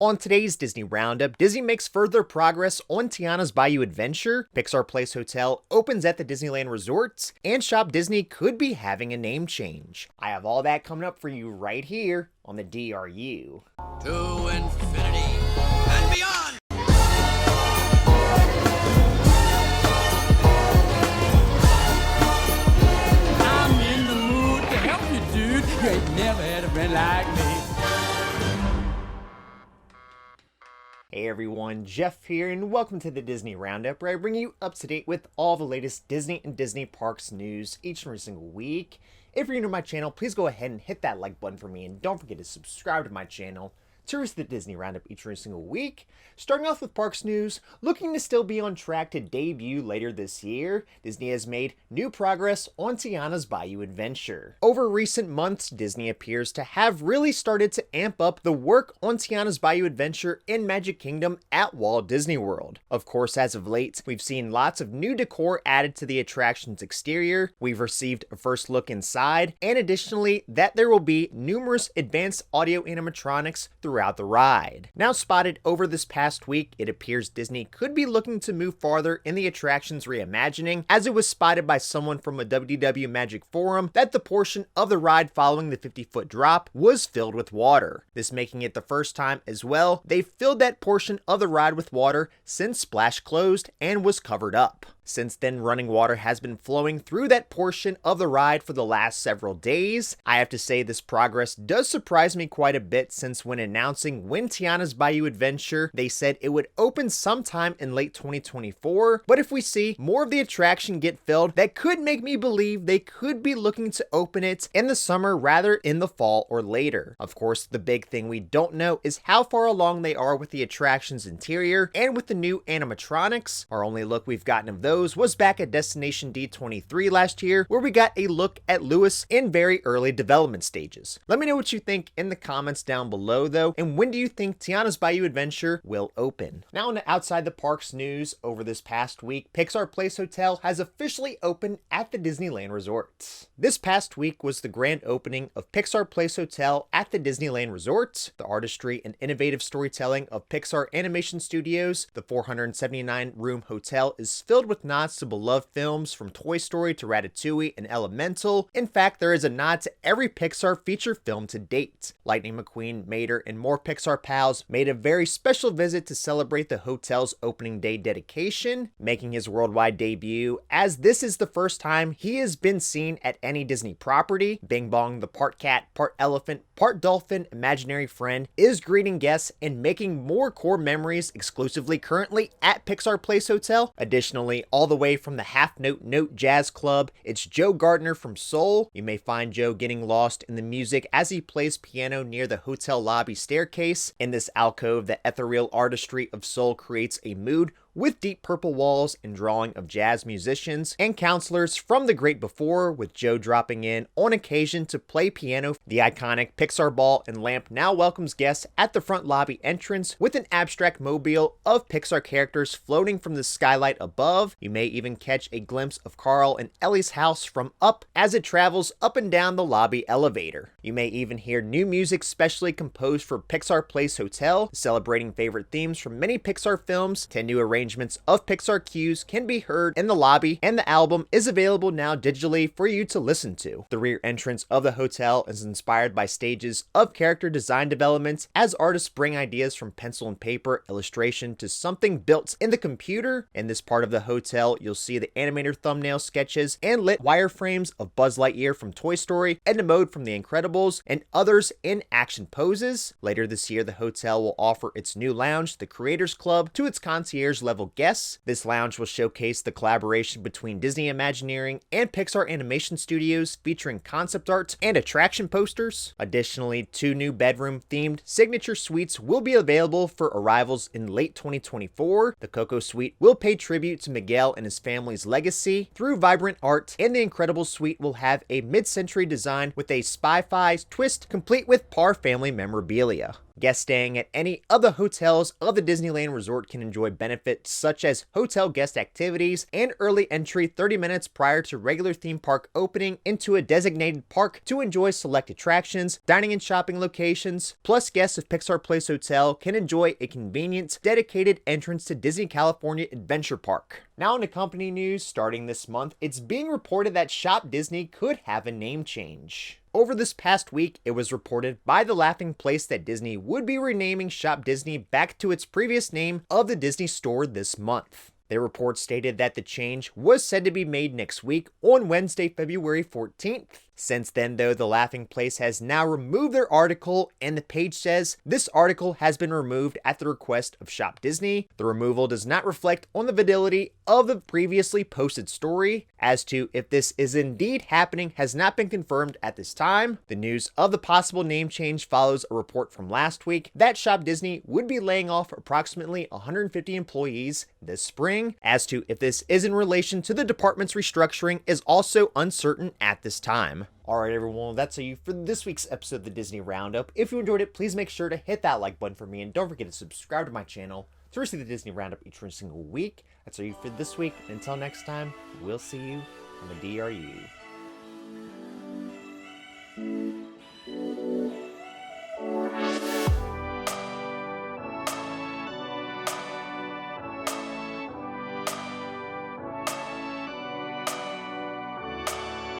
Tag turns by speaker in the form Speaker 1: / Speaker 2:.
Speaker 1: On today's Disney Roundup, Disney makes further progress on Tiana's Bayou adventure, Pixar Place Hotel opens at the Disneyland Resort, and Shop Disney could be having a name change. I have all that coming up for you right here on the DRU.
Speaker 2: To infinity and beyond!
Speaker 3: I'm in the mood to help you, dude. You ain't never had a friend like me.
Speaker 1: Hey everyone, Jeff here, and welcome to the Disney Roundup, where I bring you up to date with all the latest Disney and Disney Parks news each and every single week. If you're new to my channel, please go ahead and hit that like button for me, and don't forget to subscribe to my channel to receive the Disney Roundup each and every single week. Starting off with Parks news, looking to still be on track to debut later this year, Disney has made new progress on Tiana's Bayou adventure. Over recent months, Disney appears to have really started to amp up the work on Tiana's Bayou adventure in Magic Kingdom at Walt Disney World. Of course, as of late, we've seen lots of new decor added to the attraction's exterior, we've received a first look inside, and additionally, that there will be numerous advanced audio animatronics throughout the ride. Now spotted over this past week, it appears Disney could be looking to move farther in the attraction's reimagining, as it was spotted by someone from a WDW Magic forum that the portion of the ride following the 50-foot drop was filled with water. This making it the first time as well they filled that portion of the ride with water since Splash closed and was covered up. Since then, running water has been flowing through that portion of the ride for the last several days. I have to say this progress does surprise me quite a bit, since when announcing when Tiana's Bayou adventure, they said it would open sometime in late 2024. But if we see more of the attraction get filled, that could make me believe they could be looking to open it in the summer rather in the fall or later. Of course, the big thing we don't know is how far along they are with the attraction's interior and with the new animatronics. Our only look we've gotten of those was back at Destination D23 last year, where we got a look at Lewis in very early development stages. Let me know what you think in the comments down below though, and when do you think Tiana's Bayou adventure will open? Now on to outside the parks news, over this past week, Pixar Place Hotel has officially opened at the Disneyland Resort. This past week was the grand opening of Pixar Place Hotel at the Disneyland Resort. The artistry and innovative storytelling of Pixar Animation Studios, the 479-room hotel is filled with nods to beloved films from Toy Story to Ratatouille and Elemental. In fact, there is a nod to every Pixar feature film to date. Lightning McQueen, Mater, and more Pixar pals made a very special visit to celebrate the hotel's opening day dedication, making his worldwide debut, as this is the first time he has been seen at any Disney property. Bing Bong, the part cat, part elephant, part dolphin imaginary friend, is greeting guests and making more core memories exclusively currently at Pixar Place Hotel. Additionally, all the way from the Half Note Note Jazz Club, it's Joe Gardner from Soul. You may find Joe getting lost in the music as he plays piano near the hotel lobby staircase. In this alcove, the ethereal artistry of Soul creates a mood with deep purple walls and drawing of jazz musicians and counselors from the great before, with Joe dropping in on occasion to play piano. The iconic Pixar ball and lamp now welcomes guests at the front lobby entrance with an abstract mobile of Pixar characters floating from the skylight above. You may even catch a glimpse of Carl and Ellie's house from up as it travels up and down the lobby elevator. You may even hear new music specially composed for Pixar Place Hotel, celebrating favorite themes from many Pixar films. 10 new arrangements of Pixar cues can be heard in the lobby, and the album is available now digitally for you to listen to. The rear entrance of the hotel is inspired by stages of character design development, as artists bring ideas from pencil and paper illustration to something built in the computer. In this part of the hotel, you'll see the animator thumbnail sketches and lit wireframes of Buzz Lightyear from Toy Story, Edna Mode from The Incredibles, and others in action poses. Later this year, the hotel will offer its new lounge, the Creators Club, to its concierge level guests. This lounge will showcase the collaboration between Disney Imagineering and Pixar Animation Studios, featuring concept art and attraction posters. Additionally, 2 new bedroom themed signature suites will be available for arrivals in late 2024. The Coco Suite will pay tribute to Miguel and his family's legacy through vibrant art, and the Incredibles Suite will have a mid-century design with a spy-fi twist, complete with Parr family memorabilia. Guests staying at any of the hotels of the Disneyland Resort can enjoy benefits such as hotel guest activities and early entry 30 minutes prior to regular theme park opening into a designated park to enjoy select attractions, dining and shopping locations. Plus, guests of Pixar Place Hotel can enjoy a convenient, dedicated entrance to Disney California Adventure Park. Now into company news, starting this month, it's being reported that Shop Disney could have a name change. Over this past week, it was reported by The Laughing Place that Disney would be renaming Shop Disney back to its previous name of the Disney Store this month. Their report stated that the change was said to be made next week on Wednesday, February 14th. Since then, though, The Laughing Place has now removed their article, and the page says this article has been removed at the request of Shop Disney. The removal does not reflect on the validity of the previously posted story. As to if this is indeed happening has not been confirmed at this time. The news of the possible name change follows a report from last week that Shop Disney would be laying off approximately 150 employees this spring. As to if this is in relation to the department's restructuring is also uncertain at this time. Alright everyone, that's you for this week's episode of the Disney Roundup. If you enjoyed it, please make sure to hit that like button for me, and don't forget to subscribe to my channel to receive the Disney Roundup each and every single week. That's you for this week, and until next time, we'll see you on the DRU.